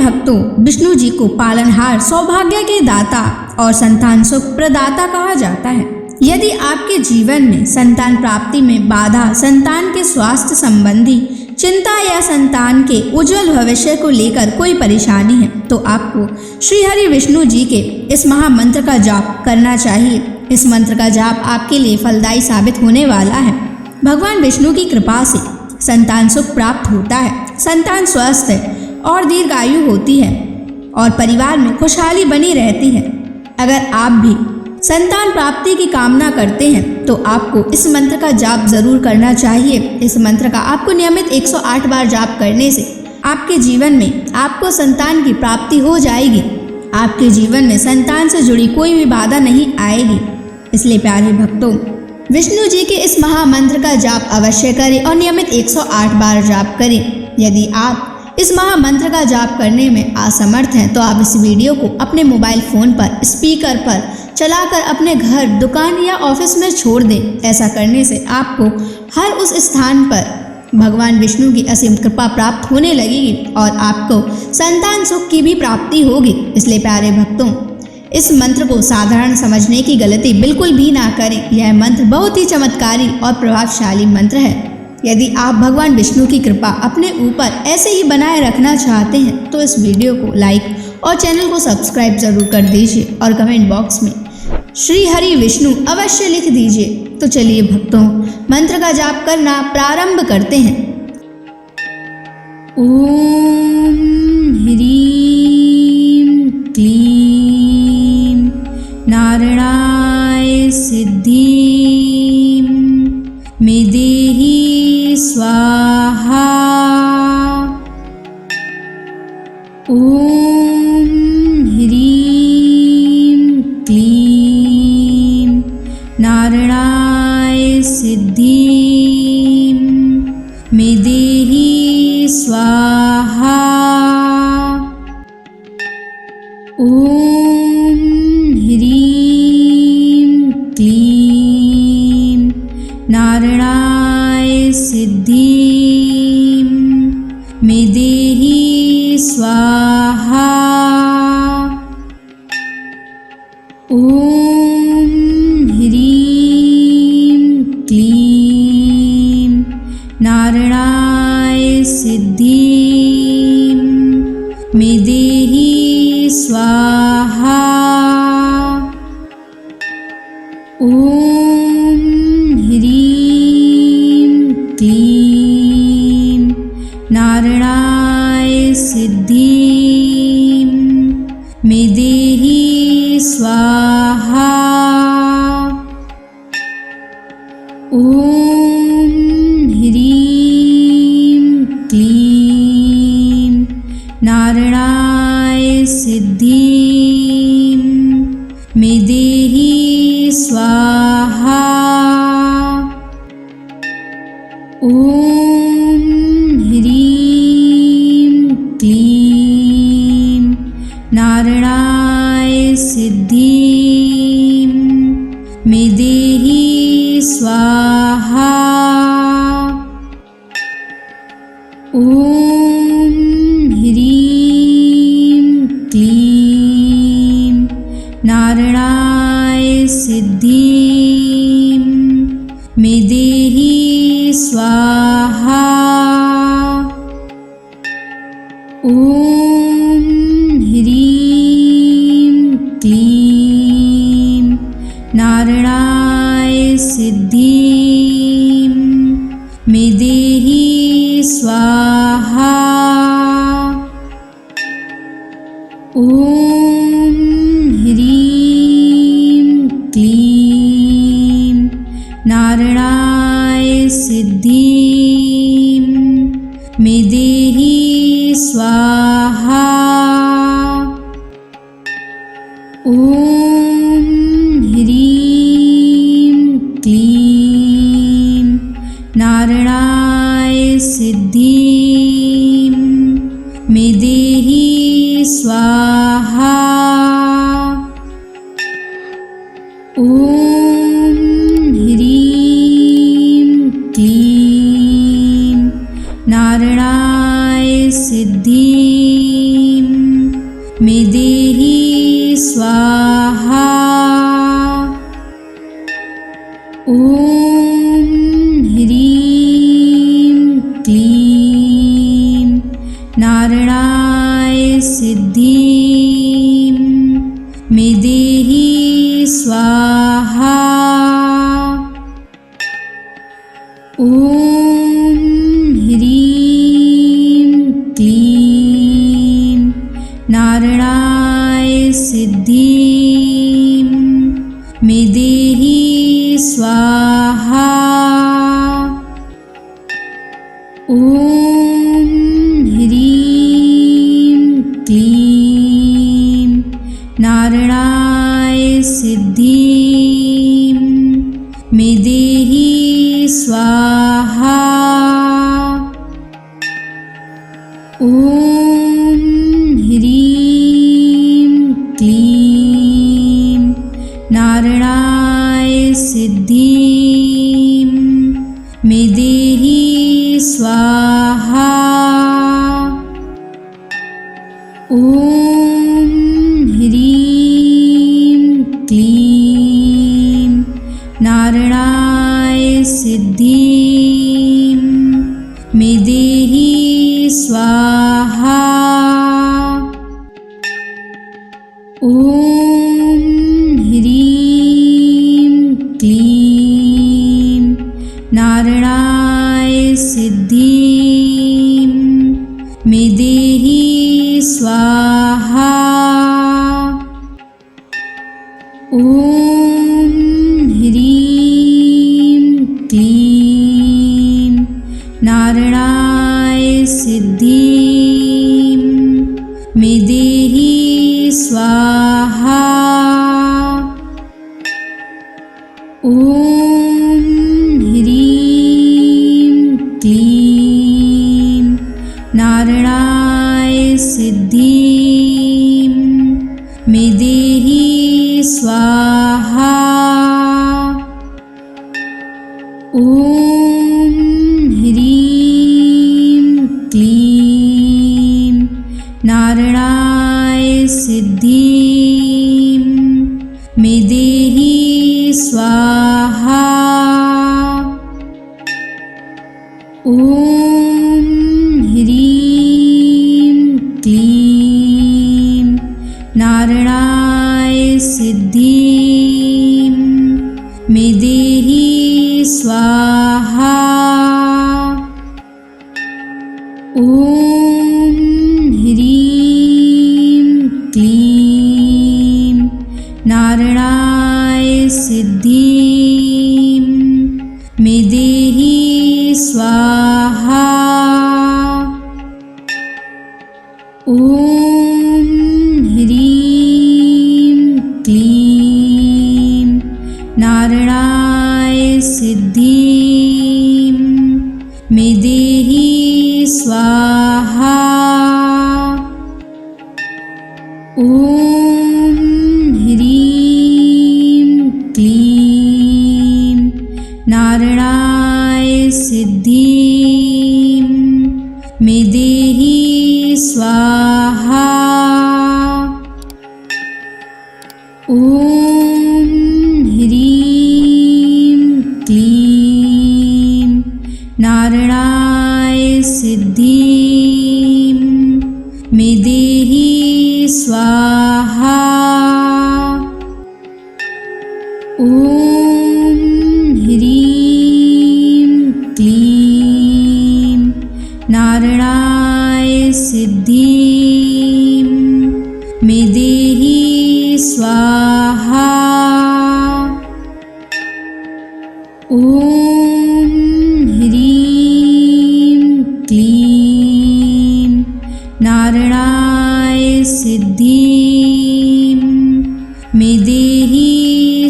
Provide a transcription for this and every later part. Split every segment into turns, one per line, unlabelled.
भक्तों, विष्णु जी को पालनहार, सौभाग्य के दाता और संतान सुख प्रदाता कहा जाता है। यदि आपके जीवन में संतान प्राप्ति में बाधा, संतान के स्वास्थ्य संबंधी चिंता या संतान के उज्जवल भविष्य को लेकर कोई परेशानी है, तो आपको श्री हरि विष्णु जी के इस महामंत्र का जाप करना चाहिए। इस मंत्र का जाप आपके लिए फलदायी साबित होने वाला है। भगवान विष्णु की कृपा से संतान सुख प्राप्त होता है, संतान स्वस्थ है और दीर्घायु होती है और परिवार में खुशहाली बनी रहती है। अगर आप भी संतान प्राप्ति की कामना करते हैं तो आपको इस मंत्र का जाप जरूर करना चाहिए। इस मंत्र का आपको नियमित 108 बार जाप करने से आपके जीवन में आपको संतान की प्राप्ति हो जाएगी। आपके जीवन में संतान से जुड़ी कोई भी बाधा नहीं आएगी। इसलिए प्यारे भक्तों, विष्णु जी के इस महामंत्र का जाप अवश्य करें और नियमित 108 बार जाप करें। यदि आप इस महामंत्र का जाप करने में असमर्थ हैं तो आप इस वीडियो को अपने मोबाइल फोन पर स्पीकर पर चलाकर अपने घर, दुकान या ऑफिस में छोड़ दें। ऐसा करने से आपको हर उस स्थान पर भगवान विष्णु की असीम कृपा प्राप्त होने लगेगी और आपको संतान सुख की भी प्राप्ति होगी। इसलिए प्यारे भक्तों, इस मंत्र को साधारण समझने की गलती बिल्कुल भी ना करें। यह मंत्र बहुत ही चमत्कारी और प्रभावशाली मंत्र है। यदि आप भगवान विष्णु की कृपा अपने ऊपर ऐसे ही बनाए रखना चाहते हैं तो इस वीडियो को लाइक और चैनल को सब्सक्राइब जरूर कर दीजिए और कमेंट बॉक्स में श्री हरि विष्णु अवश्य लिख दीजिए। तो चलिए भक्तों, मंत्र का जाप करना प्रारंभ करते हैं। ओम ह्रीं क्लीं नारायणाय सिद्धिं मे देहि स्वाहा। ओम ह्रीं क्लीं नारायणाय सिद्धिं मे देहि स्वाहा। ओम ह्रीं क्लीं नारायणाय सिद्धिं मे देहि स्वाहा। ओम ह्रीं क्लीं नारायणाय सिद्धिं मे देहि स्वाहा। ओम ह्रीं क्लीं नारायणाय सिद्धिं मे देहि स्वाहा। ओम ह्रीं क्लीं नारायणाय सिद्धिं मे देहि स्वाहा। ओम ह्रीं क्लीं नारायणाय सिद्धिं मे देहि स्वाहा। ओम ह्रीं क्लीं नारायणाय सिद्धिं मे देहि स्वाहा। ओम ह्रीं क्लीं नारायणाय सिद्धिं मे देहि स्वाहा। ओम ह्रीं क्लीं नारायणाय सिद्धिं मे देहि स्वाहा। ओम ह्रीं क्लीं नारायणाय सिद्धिं मे देहि स्वाहा। ओम ह्रीं क्लीं नारायणाय सिद्धिं ॐ ह्रीं क्लीं नारायणाय सिद्धिं मे देहि स्वाहा। ॐ ह्रीं क्लीं नारायणाय सिद्धिं मे देहि स्वाहा। ॐ ह्रीं क्लीं नारायणाय सिद्धिं मे देहि स्वाहा। ॐ ह्रीं क्लीं नारायणाय सिद्धिं मे देहि स्वाहा। ॐ ह्रीं क्लीं नारायणाय सिद्धिं मे देहि स्वाहा। ॐ ह्रीं क्लीं नारायणाय सिद्धिं मे देहि स्वाहा। ॐ ह्रीं क्लीं नारायणाय सिद्धिं मे देहि स्वाहा। ॐ ह्रीं क्लीं नारायणाय सिद्धिं मे देहि स्वाहा। ॐ ह्रीं क्लीं नारायणाय सिद्धिं मे देहि स्वाहा। ॐ ह्रीं क्लीं नारायणाय सिद्धिं मे देहि स्वाहा। ॐ ह्रीं क्लीं नारायणाय सिद्धिं मे देहि स्वाहा। ॐ ह्रीं क्लीं नारायणाय सिद्धिं मे देहि स्वाहा। ॐ ह्रीं क्लीं नारायणाय सिद्धिं मे देहि स्वाहा। ॐ ह्रीं क्लीं नारायणाय सिद्धिं मे देहि स्वाहा। ॐ ह्रीं क्लीं नारायणाय सिद्धिं मे देहि स्वाहा। ॐ ह्रीं क्लीं नारायणाय सिद्धिं मे देहि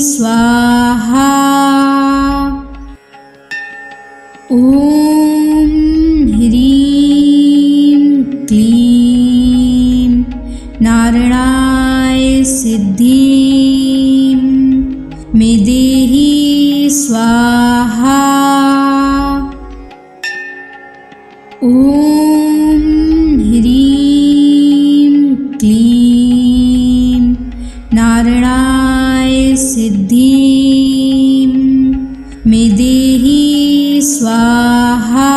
स्वाहा। ॐ ह्रीं क्लीं नारायणाय सिद्धिं मे देहि स्वाहा। ॐ ह्रीं क्लीं नारायणाय सिद्धिं स्वाहा।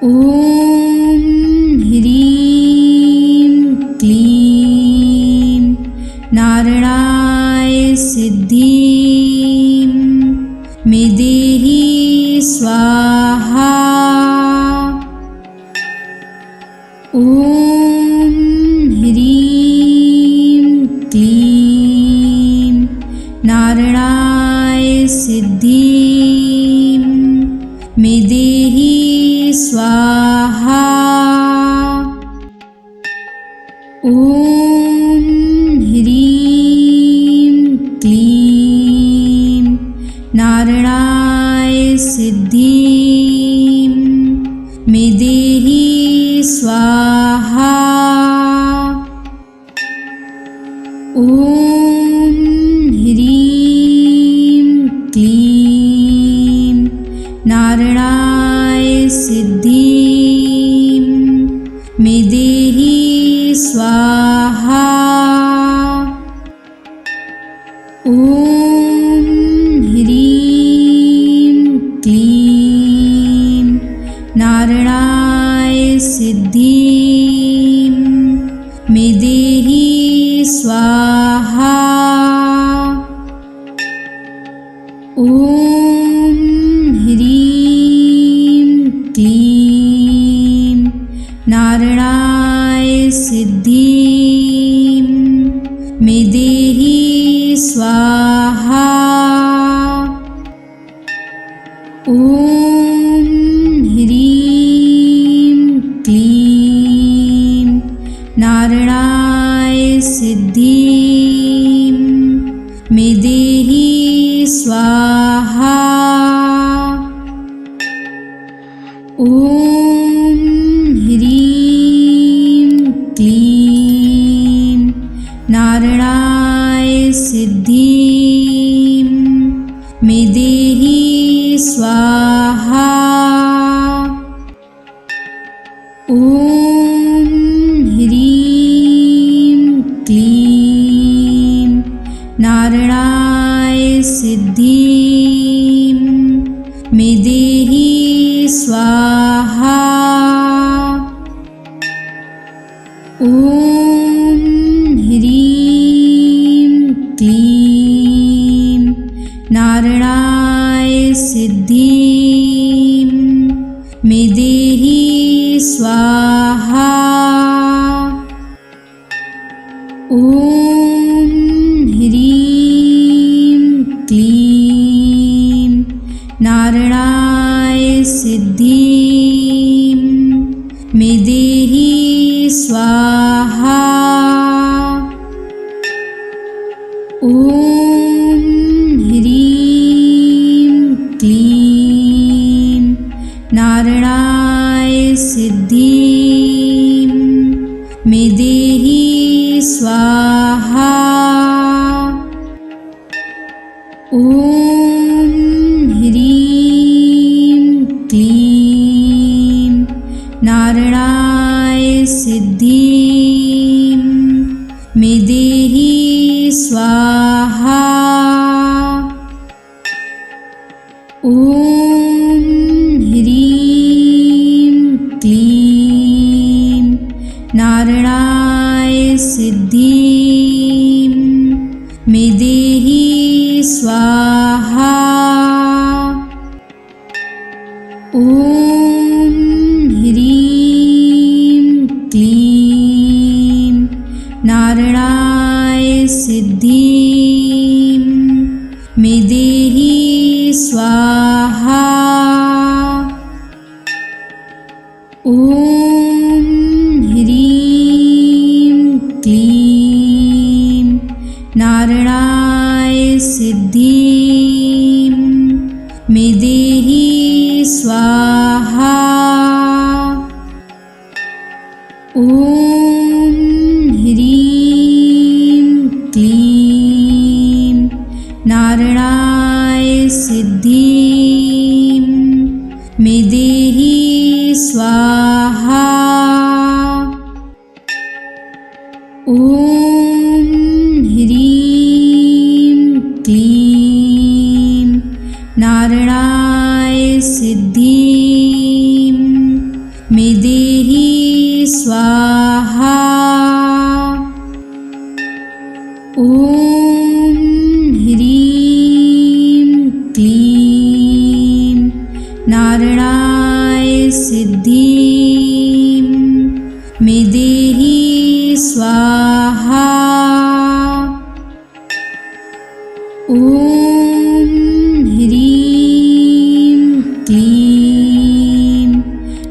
ॐ ह्रीं क्लीं नारायणाय सिद्धिं मे देहि स्वाहा। ॐ ह्रीं क्लीं नारायणाय सिद्धिं मे देहि स्वाहा। ॐ ह्रीं क्लीं नारायणाय सिद्धिं मे देहि स्वाहा। ॐ ह्रीं क्लीं नारायणाय सिद्धिं मे देहि स्वाहा। ॐ ह्रीं क्लीं नारायणाय सिद्धिं मे देहि स्वाहा। ॐ ह्रीं क्लीं नारायणाय सिद्धिं मे देहि स्वाहा। ॐ ह्रीं क्लीं नारायणाय सिद्धिं मे देहि स्वाहा। ॐ ह्रीं क्लीं नारायणाय सिद्धिं मे देहि स्वाहा। ॐ ह्रीं क्लीं नारायणाय सिद्धिं मे देहि स्वाहा। ॐ ह्रीं क्लीं नारायणाय सिद्धिं मे देहि स्वाहा। ॐ ह्रीं क्लीं नारायणाय सिद्धिं मे देहि स्वाहा। ॐ ह्रीं क्लीं नारायणाय सिद्धिं मे देहि स्वाहा। ॐ ह्रीं क्लीं नारायणाय सिद्धिं मे देहि स्वाहा। ॐ ह्रीं क्लीं नारायणाय सिद्धिं मे देहि स्वाहा। ॐ ह्रीं क्लीं नारायणाय सिद्धिं मे देहि स्वाहा। ॐ ह्रीं क्लीं नारायणाय सिद्धिं मे देहि स्वाहा। ॐ ह्रीं क्लीं नारायणाय सिद्धिं मे देहि स्वाहा। ॐ ह्रीं क्लीं नारायणाय सिद्धिं मे देहि स्वाहा। ॐ ह्रीं क्लीं नारायणाय सिद्धिं मे देहि स्वाहा। ॐ ह्रीं क्लीं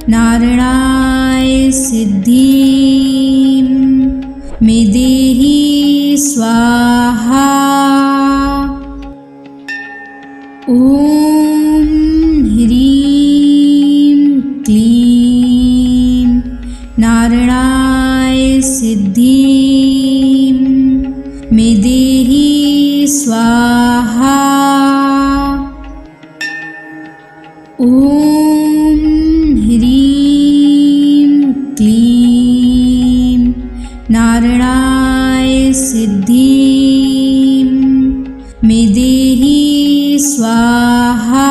नारायणाय सिद्धिं मे देहि स्वाहा। ॐ ह्रीं क्लीं नारायणाय सिद्धिं मे देहि स्वाहा। ॐ ह्रीं क्लीं नारायणाय सिद्धिं मे देहि स्वाहा।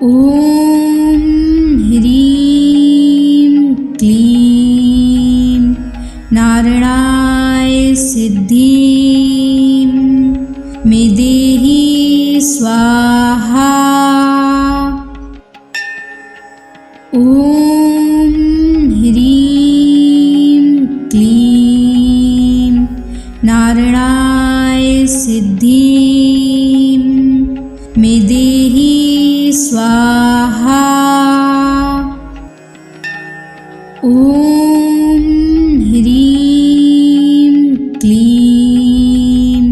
ॐ ह्रीं क्लीं नारायणाय सिद्धिं मे देहि स्वाहा। ॐ ह्रीं क्लीं नारायणाय सिद्धिं मे देहि स्वाहा। ॐ ह्रीं क्लीं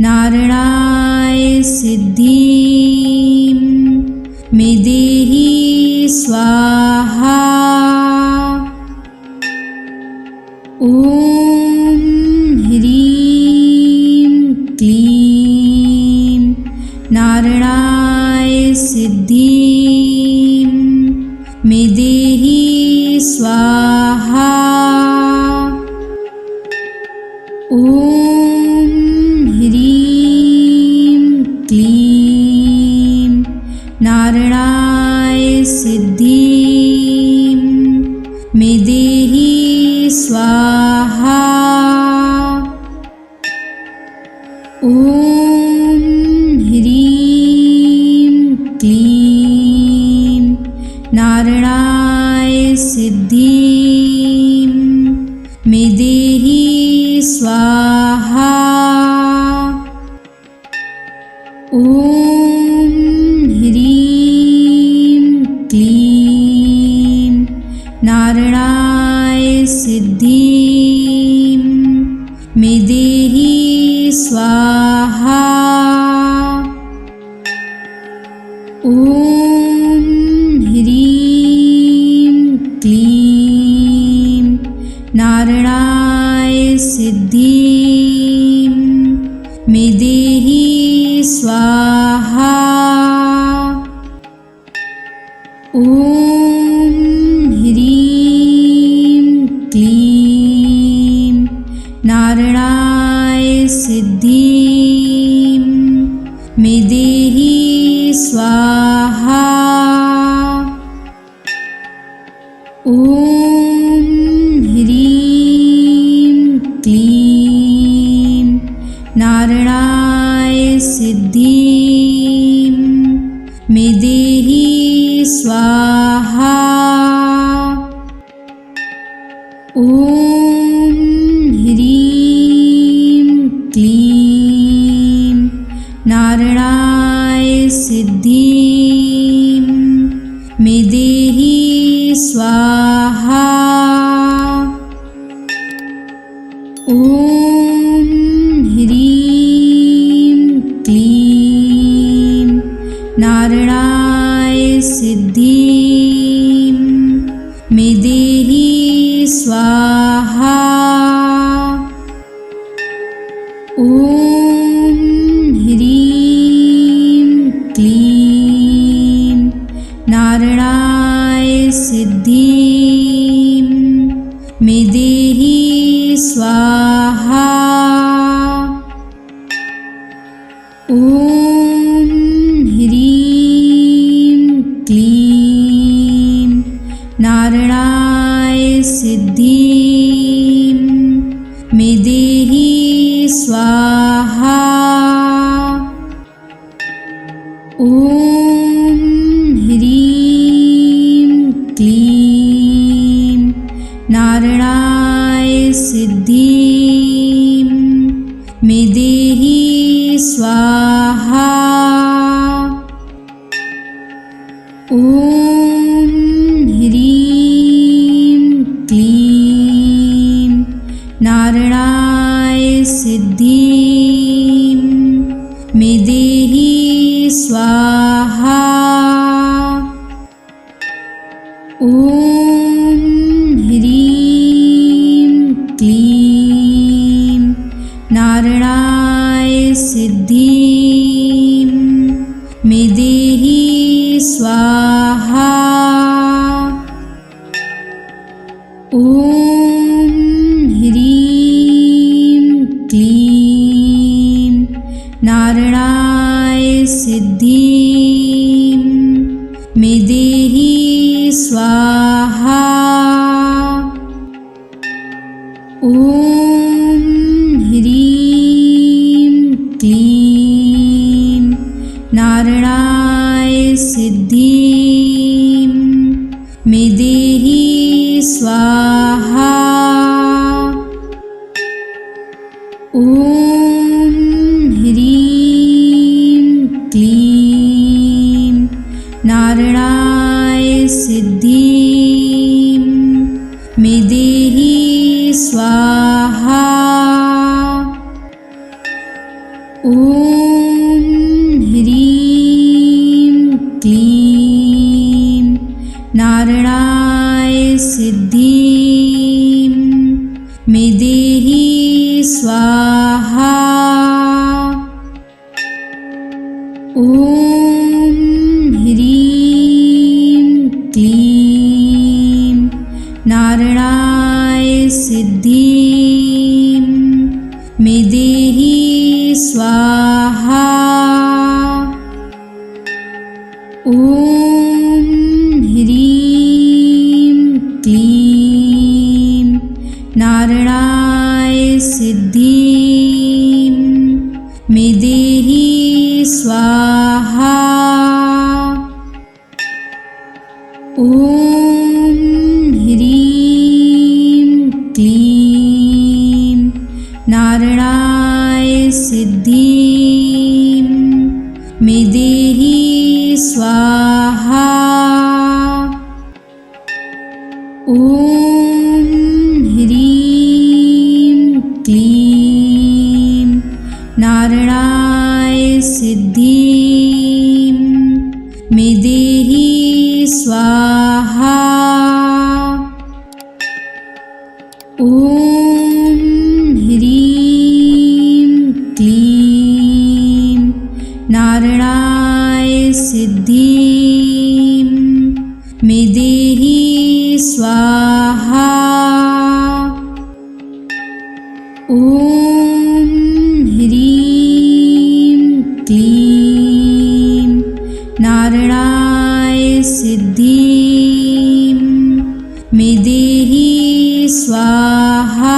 नारायणाय सिद्धिं मे देहि स्वाहा। ॐ ह्रीं क्लीं नारायणाय सिद्धिं मे देहि स्वाहा। ॐ ह्रीं क्लीं नारायणाय सिद्धिं मे देहि स्वाहा। ॐ ह्रीं क्लीं नारायणाय सिद्धिं मे देहि स्वाहा। ॐ ह्रीं क्लीं नारायणाय सिद्धिं मे देहि स्वाहा। ॐ ह्रीं क्लीं नारायणाय सिद्धिं मे देहि स्वाहा। ॐ ह्रीं क्लीं नारायणाय सिद्धिं मे देहि स्वाहा। ॐ ह्रीं क्लीं नारायणाय सिद्धिं मे देहि स्वाहा। ॐ ह्रीं क्लीं नारायणाय सिद्धिं मे देहि स्वाहा। ॐ ह्रीं क्लीं नारायणाय सिद्धिं मे देहि स्वाहा। ॐ ह्रीं क्लीं नारायणाय सिद्धिं मे देहि स्वाहा। ॐ ॐ ह्रीं क्लीं नारायणाय सिद्धिं मे देहि स्वाहा। ॐ ह्रीं क्लीं नारायणाय सिद्धिं मे देहि स्वाहा। ॐ ह्रीं क्लीं नारायणाय सिद्धिं मे देहि स्वाहा। ॐ ह्रीं क्लीं नारायणाय सिद्धिं मे देहि स्वाहा। ॐ ह्रीं क्लीं नारायणाय सिद्धिं मे देहि स्वाहा। ॐ ह्रीं क्लीं नारायणाय सिद्धिं मे देहि स्वाहा। ॐ ह्रीं क्लीं नारायणाय सिद्धिं मे देहि स्वाहा। ॐ ह्रीं क्लीं नारायणाय सिद्धिं मे देहि स्वाहा। ॐ ह्रीं क्लीं नारायणाय सिद्धिं मे देहि स्वाहा। ॐ ह्रीं क्लीं नारायणाय सिद्धिं मे देहि स्वाहा। ॐ ह्रीं क्लीं नारायणाय सिद्धिं मे देहि स्वाहा। ॐ ह्रीं क्लीं नारायणाय सिद्धिं मे देहि स्वाहा। ॐ ह्रीं क्लीं नारायणाय सिद्धिं मे देहि स्वाहा। ॐ ह्रीं क्लीं नारायणाय सिद्धिं मे देहि स्वाहा।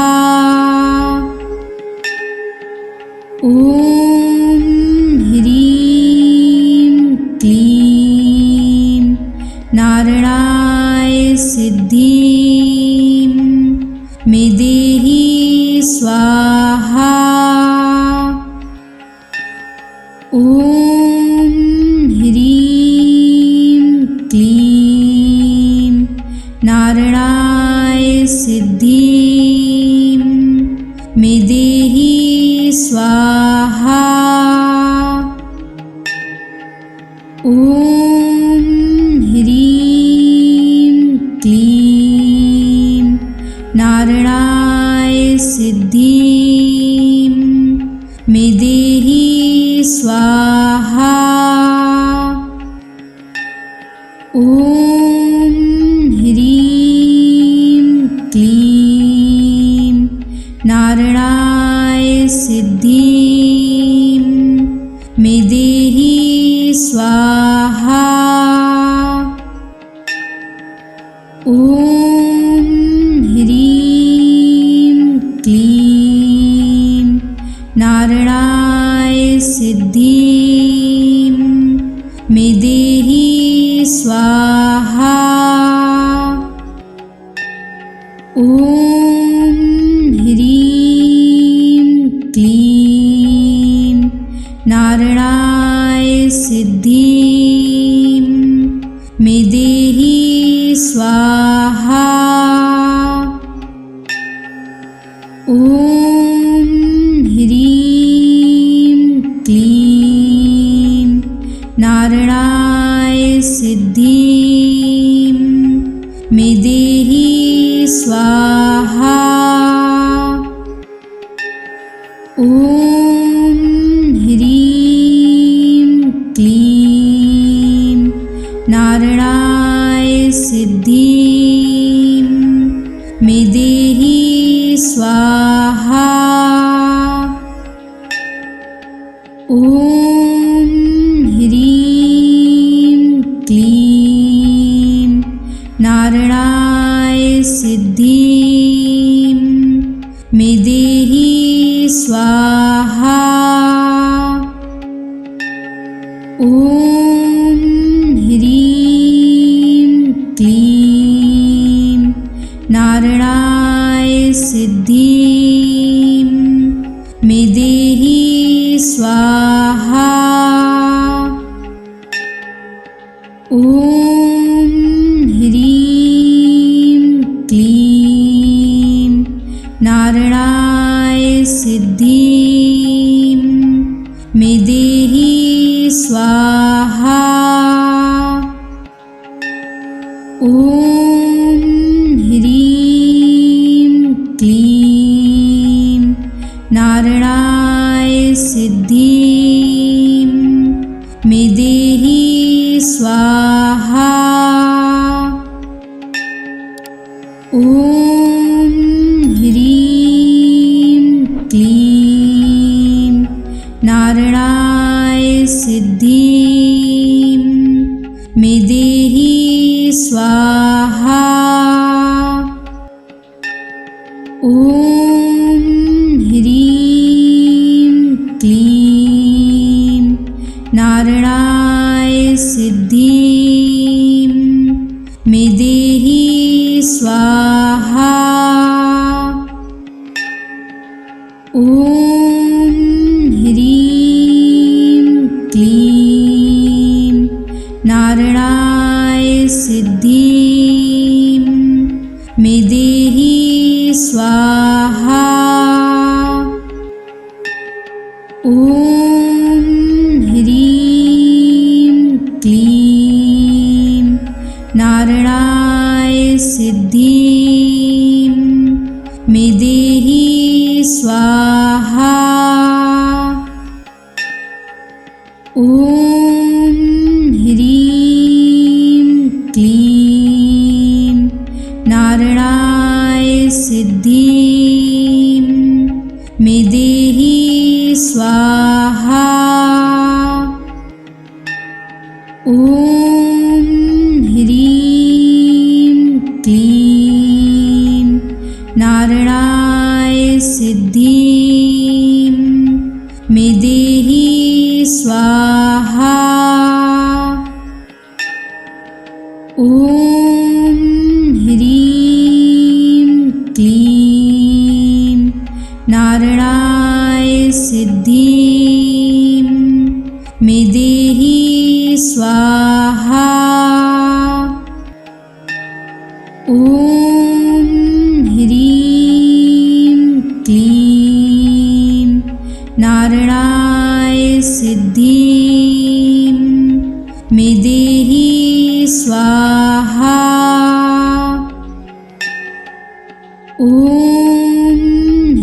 ॐ ह्रीं क्लीं नारायणाय सिद्धिं मे देहि स्वाहा। ॐ ह्रीं क्लीं नारायणाय सिद्धिं मे देहि स्वाहा। ॐ ह्रीं क्लीं नारायणाय सिद्धिं मे देहि स्वाहा। ॐ ह्रीं क्लीं नारायणाय सिद्धिं मे स्वाहा। ॐ ह्रीं क्लीं नारायणाय सिद्धिं मे देहि स्वाहा। ॐ ह्रीं क्लीं नारायणाय सिद्धिं मे देहि स्वाहा। ॐ ह्रीं क्लीं नारायणाय सिद्धिं मे देहि स्वाहा। ॐ ह्रीं क्लीं नारायणाय सिद्धिं मे देहि स्वाहा। ॐ ह्रीं क्लीं नारायणाय सिद्धिं मे देहि स्वाहा। ॐ ह्रीं क्लीं नारायणाय सिद्धिं मे देहि स्वाहा। ॐ ह्रीं क्लीं नारायणाय सिद्धिं मे देहि स्वाहा। ॐ ह्रीं क्लीं नारायणाय सिद्धिं मे देहि स्वाहा। ॐ ह्रीं क्लीं नारायणाय सिद्धिं मे देहि स्वाहा। ॐ ह्रीं क्लीं नारायणाय सिद्धिं मे देहि स्वाहा। ॐ ह्रीं क्लीं नारायणाय सिद्धिं मे देहि स्वाहा। ॐ ह्रीं क्लीं नारायणाय सिद्धिं मे देहि स्वाहा। ॐ ह्रीं क्लीं नारायणाय सिद्धिं मे देहि स्वाहा। ॐ ह्रीं क्लीं नारायणाय सिद्धिं मे देहि स्वाहा। ॐ ह्रीं क्लीं नारायणाय सिद्धिं मे देहि स्वाहा। ॐ ह्रीं क्लीं नारायणाय सिद्धिं मे देहि स्वाहा। ॐ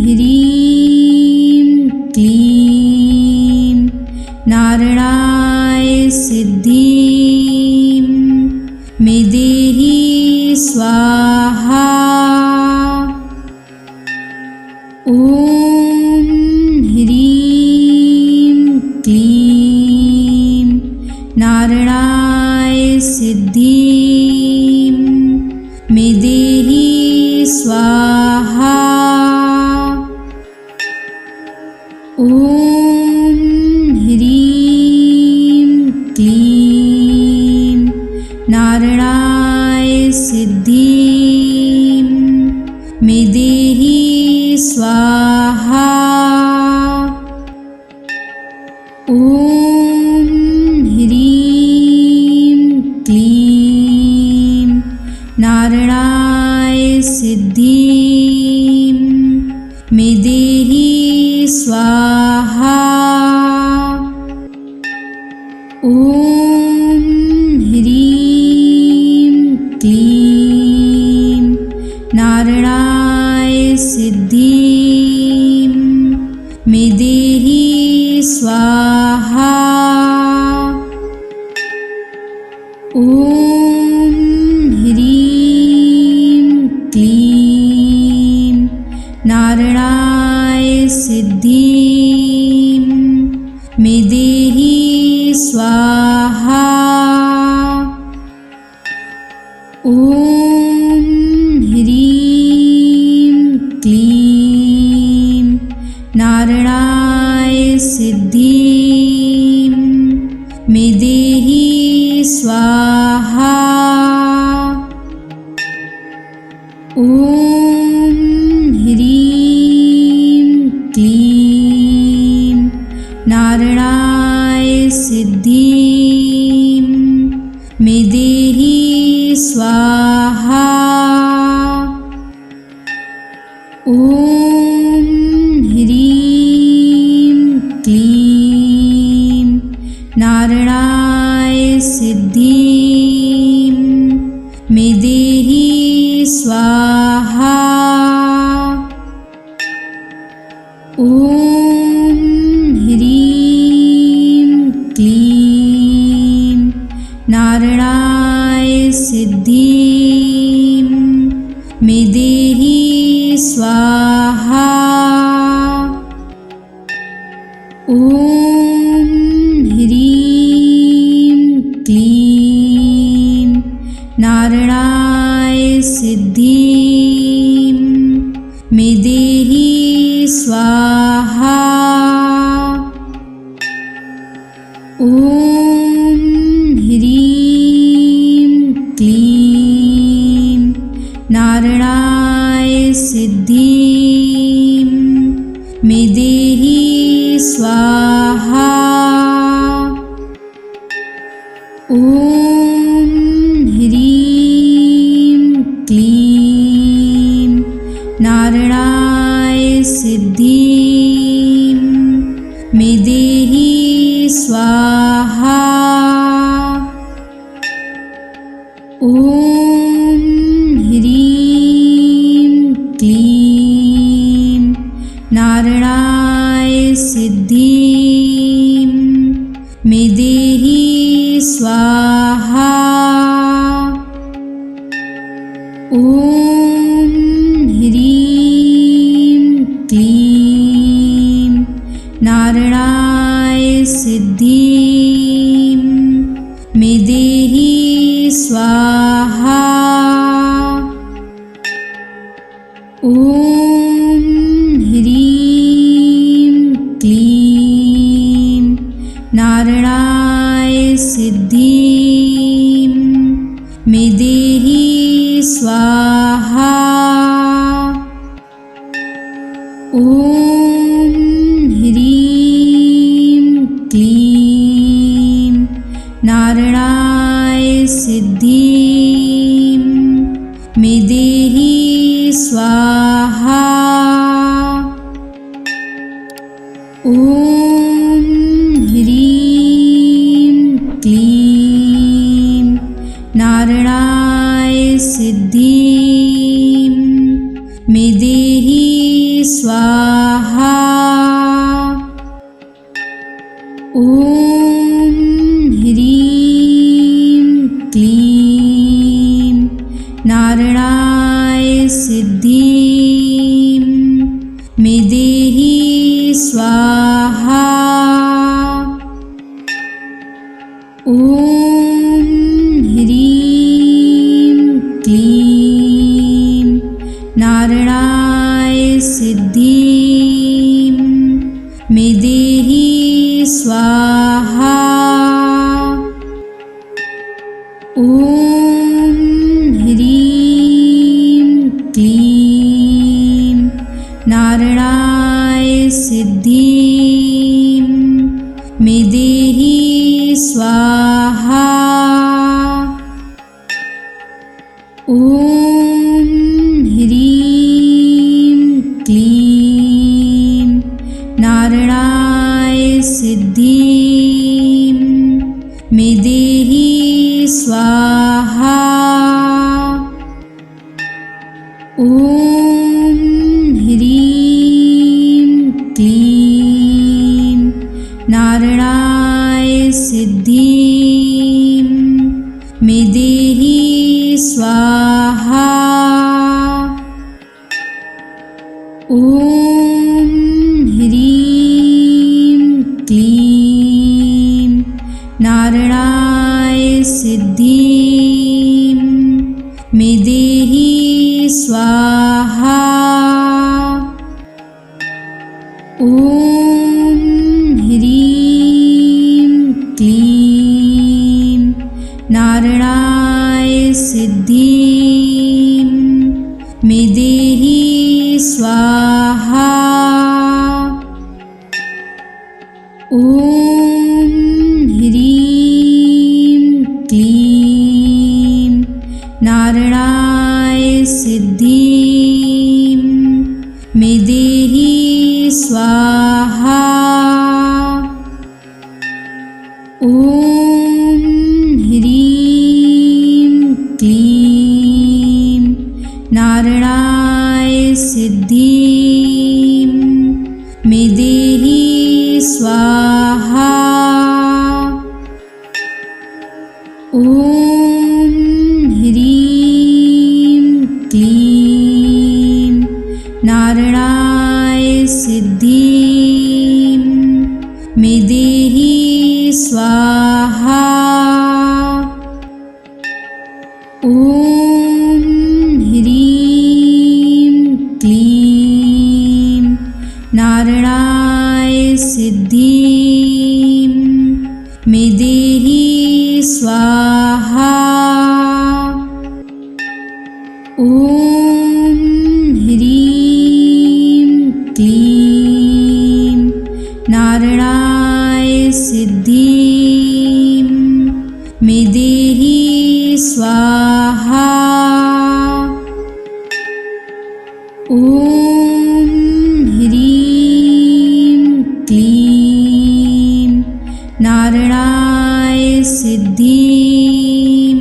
ह्रीं क्लीं नारायणाय सिद्धिं मे देहि स्वाहा। ॐ ह्रीं क्लीं नारायणाय सिद्धिं मे देहि स्वाहा। ॐ ह्रीं क्लीं नारायणाय सिद्धिं मे देहि स्वाहा। ॐ ह्रीं क्लीं नारायणाय सिद्धिं मे देहि स्वाहा। ॐ ह्रीं क्लीं नारायणाय सिद्धिं मे देहि स्वाहा। ॐ ह्रीं क्लीं नारायणाय सिद्धिं मे देहि स्वाहा। ॐ ह्रीं क्लीं नारायणाय सिद्धिं मे देहि स्वाहा। ॐ ह्रीं क्लीं नारायणाय सिद्धिं मे देहि स्वाहा। ॐ ह्रीं क्लीं नारायणाय सिद्धिं मे देहि स्वाहा। ॐ ह्रीं क्लीं नारायणाय सिद्धिं मे देहि स्वाहा। ॐ ह्रीं क्लीं नारायणाय सिद्धिं मे देहि स्वाहा। ॐ ह्रीं क्लीं नारायणाय सिद्धिं मे देहि स्वाहा। ॐ ह्रीं क्लीं नारायणाय सिद्धिं मे देहि स्वाहा। ॐ ह्रीं क्लीं नारायणाय सिद्धिं मे देहि स्वाहा। ॐ ह्रीं क्लीं नारायणाय सिद्धिं मे देहि स्वाहा। ॐ ह्रीं क्लीं नारायणाय सिद्धिं मे देहि स्वाहा। ॐ ह्रीं क्लीं नारायणाय सिद्धिं मे देहि स्वाहा। ॐ ह्रीं क्लीं नारायणाय सिद्धिं मे देहि स्वाहा। ॐ ह्रीं क्लीं नारायणाय सिद्धिं मे देहि स्वाहा। ॐ स्वाहा। ॐ ह्रीं क्लीं नारायणाय सिद्धिं मे देहि स्वाहा। ॐ ह्रीं क्लीं नारायणाय सिद्धिं मे देहि स्वाहा। ॐ ह्रीं क्लीं नारायणाय सिद्धिं मे देहि स्वाहा। ॐ ह्रीं क्लीं नारायणाय सिद्धिं मे देहि स्वाहा। ॐ ह्रीं क्लीं नारायणाय सिद्धिं मे देहि स्वाहा। ॐ ह्रीं क्लीं नारायणाय सिद्धिं मे देहि स्वाहा। ॐ ह्रीं क्लीं नारायणाय सिद्धिं मे देहि स्वाहा। ॐ ह्रीं क्लीं नारायणाय सिद्धिं मे देहि स्वाहा। ॐ ह्रीं क्लीं नारायणाय सिद्धिं मे देहि स्वाहा। ॐ ह्रीं क्लीं नारायणाय सिद्धिं मे देहि स्वाहा। ॐ ह्रीं क्लीं नारायणाय सिद्धिं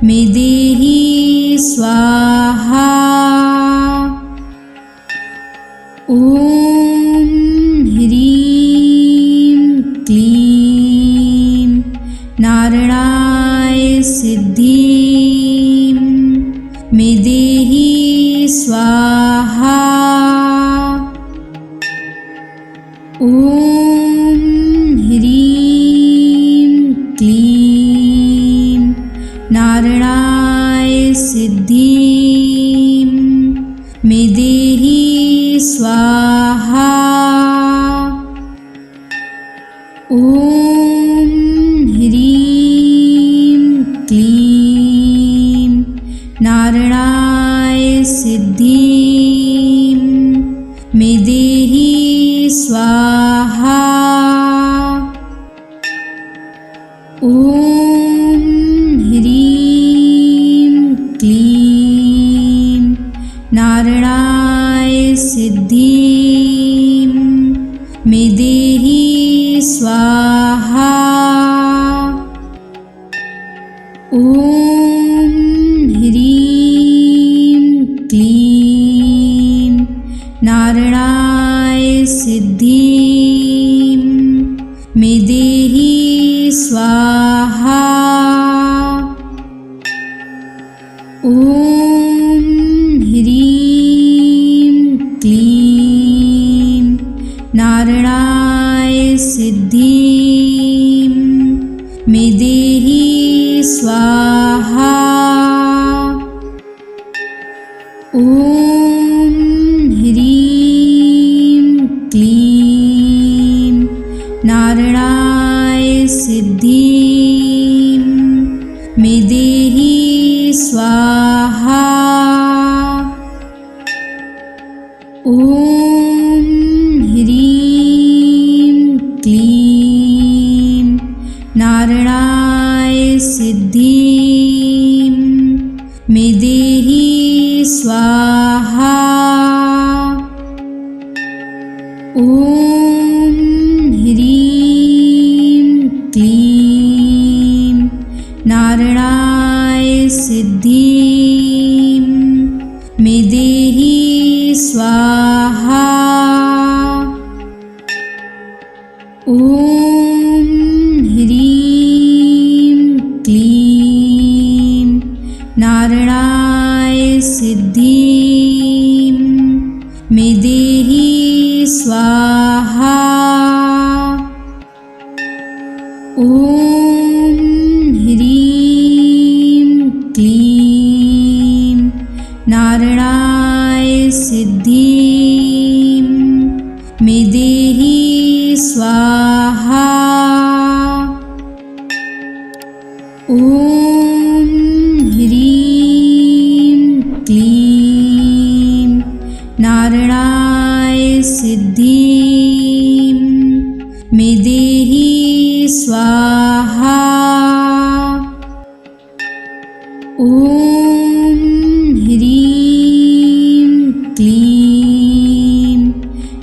मे देहि स्वाहा। ॐ ह्रीं क्लीं नारायणाय सिद्धिं मे देहि स्वाहा। ॐ ह्रीं क्लीं नारायणाय सिद्धिं मे देहि स्वाहा। ॐ ह्रीं क्लीं नारायणाय सिद्धिं मे देहि स्वाहा। ॐ ह्रीं क्लीं नारायणाय सिद्धिं मे देहि स्वाहा। ॐ ह्रीं क्लीं नारायणाय सिद्धिं मे देहि स्वाहा। ॐ ह्रीं क्लीं नारायणाय सिद्धिं मे देहि स्वाहा। ॐ ह्रीं क्लीं नारायणाय सिद्धिं मे देहि स्वाहा। ॐ ह्रीं क्लीं नारायणाय सिद्धिं मे देहि स्वाहा। ॐ ह्रीं क्लीं नारायणाय सिद्धिं मे देहि स्वाहा। ॐ ह्रीं क्लीं नारायणाय सिद्धिं मे देहि स्वाहा। ॐ ह्रीं क्लीं नारायणाय सिद्धिं मे देहि स्वाहा। ॐ ह्रीं क्लीं नारायणाय सिद्धिं मे देहि स्वाहा। ॐ ह्रीं क्लीं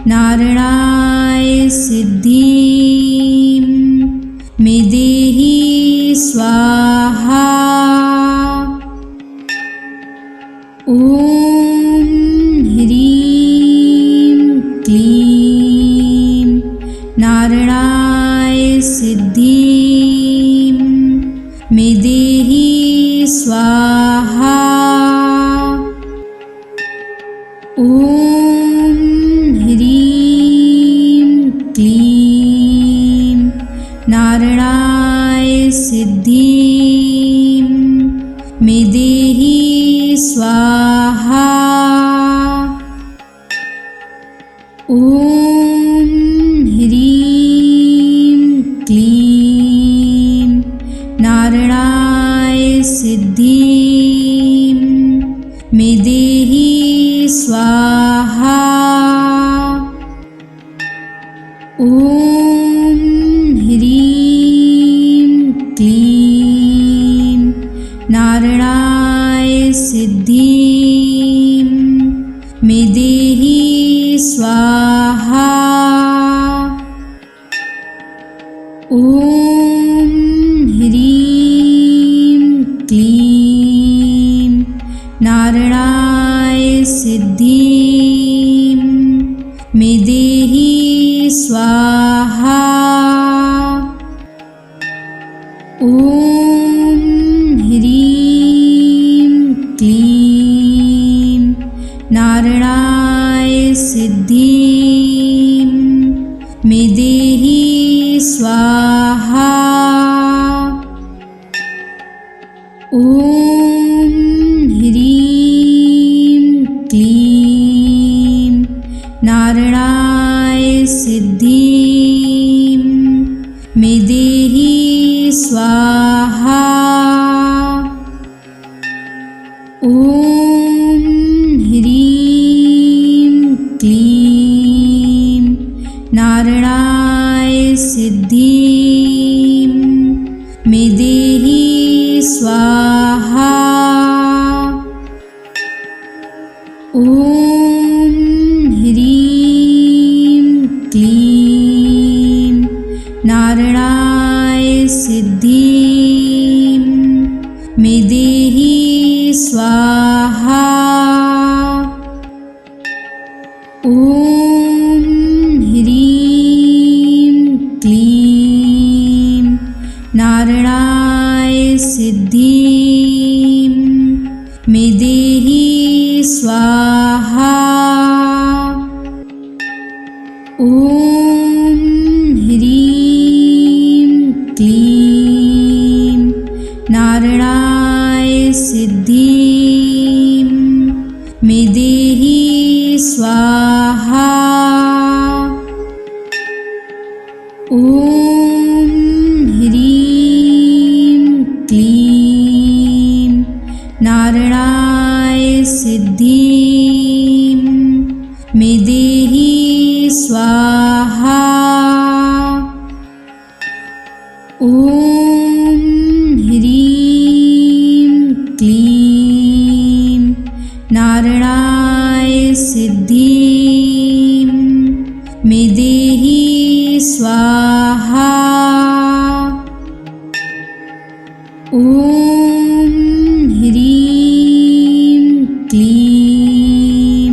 नारायणाय सिद्धिं मे देहि स्वाहा। ॐ ह्रीं क्लीं नारायणाय सिद्धिं मे देहि स्वाहा। ॐ ह्रीं क्लीं नारायणाय सिद्धिं मे देहि स्वाहा। ॐ ह्रीं क्लीं नारायणाय सिद्धिं मे देहि स्वाहा। ॐ ह्रीं क्लीं नारायणाय सिद्धिं मे देहि स्वाहा। ॐ ह्रीं क्लीं नारायणाय सिद्धिं मे देहि स्वाहा। ॐ ह्रीं क्लीं नारायणाय सिद्धिं मे देहि स्वाहा। ॐ ह्रीं क्लीं नारायणाय सिद्धिं मे देहि स्वाहा। ॐ ह्रीं क्लीं नारायणाय सिद्धिं मे देहि स्वाहा। ॐ ह्रीं क्लीं नारायणाय सिद्धिं मे देहि स्वाहा। ॐ ह्रीं क्लीं नारायणाय सिद्धिं मे देहि स्वाहा। ॐ ह्रीं क्लीं नारायणाय सिद्धिं मे देहि स्वाहा। ॐ ॐ ह्रीं क्लीं नारायणाय सिद्धिं मे देहि स्वाहा। ॐ ह्रीं क्लीं नारायणाय सिद्धिं मे देहि स्वाहा। ॐ ह्रीं क्लीं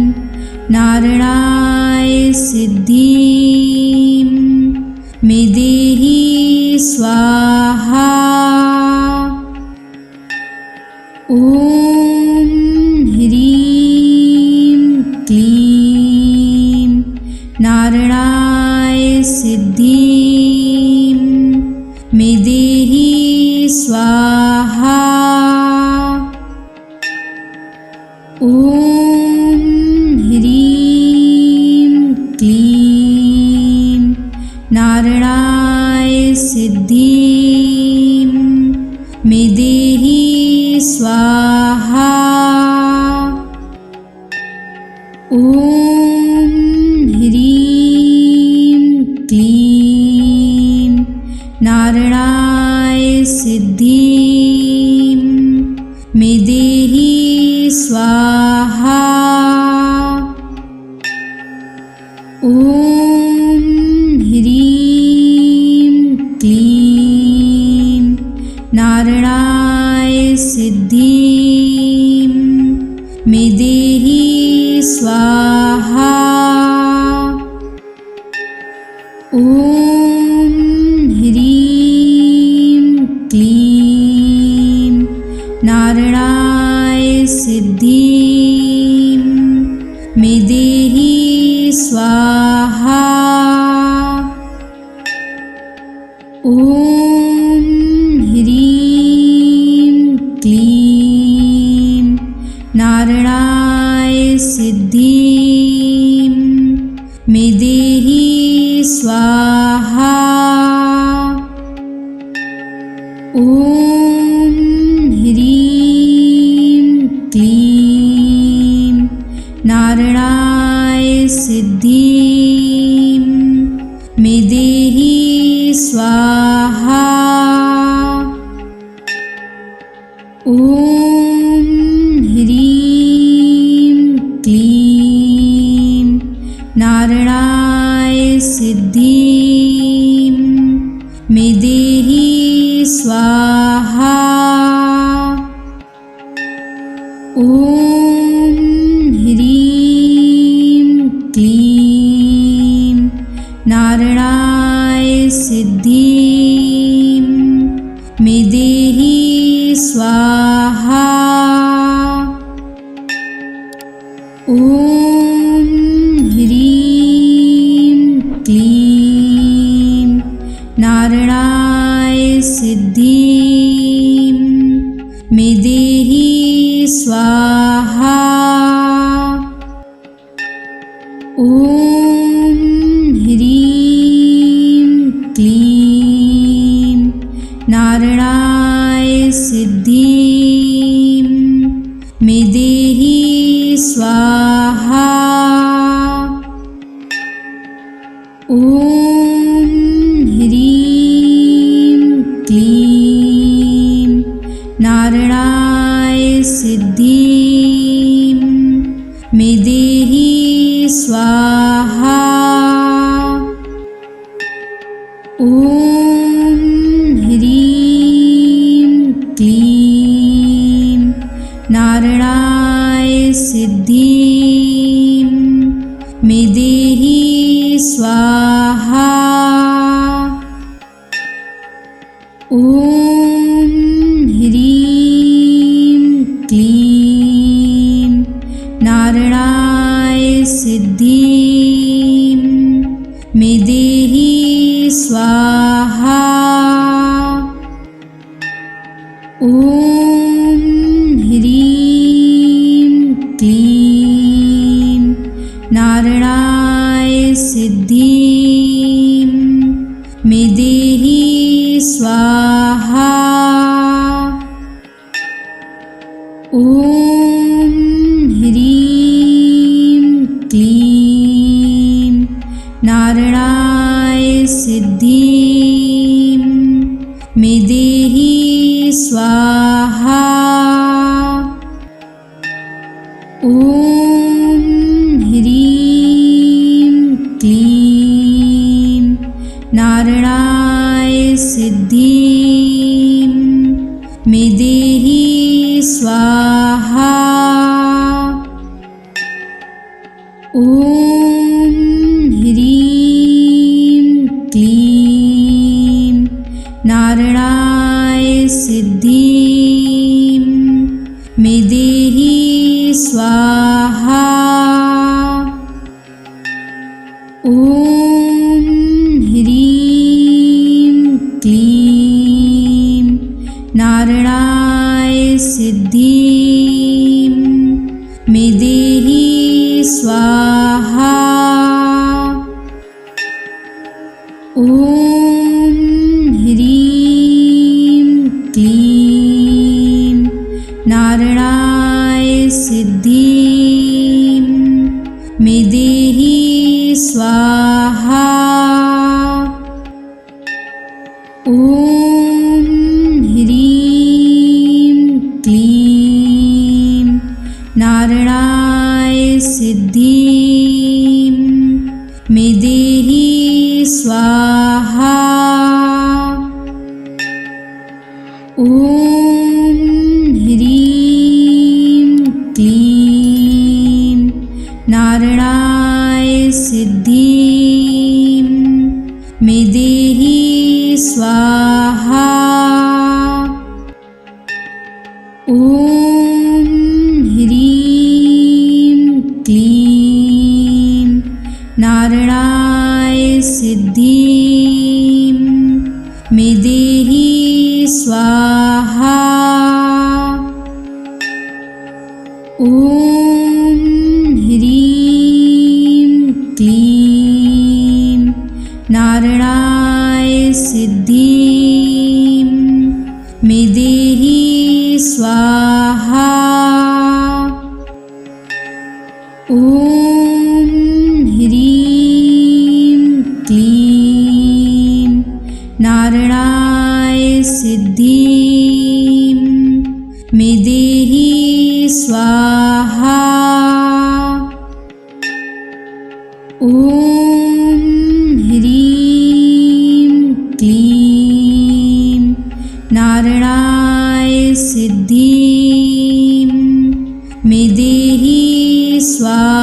नारायणाय सिद्धिं मे देहि स्वाहा। ॐ ह्रीं क्लीं नारायणाय सिद्धिं मे देहि स्वाहा। ॐ ह्रीं क्लीं नारायणाय सिद्धिं मे देहि स्वाहा। ॐ ह्रीं क्लीं नारायणाय सिद्धिं मे देहि स्वाहा। ॐ ह्रीं क्लीं नारायणाय सिद्धिं मे देहि स्वाहा। ॐ ह्रीं क्लीं नारायणाय सिद्धिं मे देहि स्वाहा। ॐ ह्रीं क्लीं नारायणाय सिद्धिं मे देहि स्वाहा। ॐ ह्रीं क्लीं नारायणाय सिद्धिं मे देहि स्वाहा। ॐ ह्रीं क्लीं नारायणाय सिद्धिं मे देहि स्वाहा। ॐ ह्रीं क्लीं नारायणाय सिद्धिं मे देहि स्वाहा। ॐ ह्रीं क्लीं नारायणाय सिद्धिं मे देहि स्वाहा। ॐ ह्रीं क्लीं नारायणाय सिद्धिं मे देहि स्वाहा। ॐ ह्रीं क्लीं नारायणाय सिद्धिं मे देहि स्वाहा। ॐ ह्रीं क्लीं नारायणाय सिद्धिं मे देहि स्वाहा। ॐ ह्रीं क्लीं नारायणाय सिद्धिं मे देहि स्वाहा। ॐ ह्रीं क्लीं नारायणाय सिद्धिं मे देहि स्वाहा। ॐ ह्रीं क्लीं नारायणाय सिद्धिं मे देहि स्वाहा। ॐ ह्रीं क्लीं नारायणाय सिद्धिं मे देहि स्वाहा। ॐ ह्रीं क्लीं नारायणाय सिद्धिं मे देहि स्वाहा। ॐ ह्रीं क्लीं नारायणाय सिद्धिं मे देहि स्वाहा। ॐ ह्रीं क्लीं नारायणाय सिद्धिं मे देहि स्वाहा। ॐ ह्रीं क्लीं नारायणाय सिद्धिं मे देहि स्वाहा। ॐ ह्रीं क्लीं नारायणाय सिद्धिं मे देहि स्वाहा। ॐ ह्रीं क्लीं नारायणाय सिद्धिं मे देहि स्वाहा। ॐ ह्रीं क्लीं नारायणाय सिद्धिं मे देहि स्वाहा। ॐ ह्रीं क्लीं नारायणाय सिद्धिं मे देहि स्वाहा। ॐ ह्रीं क्लीं नारायणाय सिद्धिं मे देहि स्वाहा।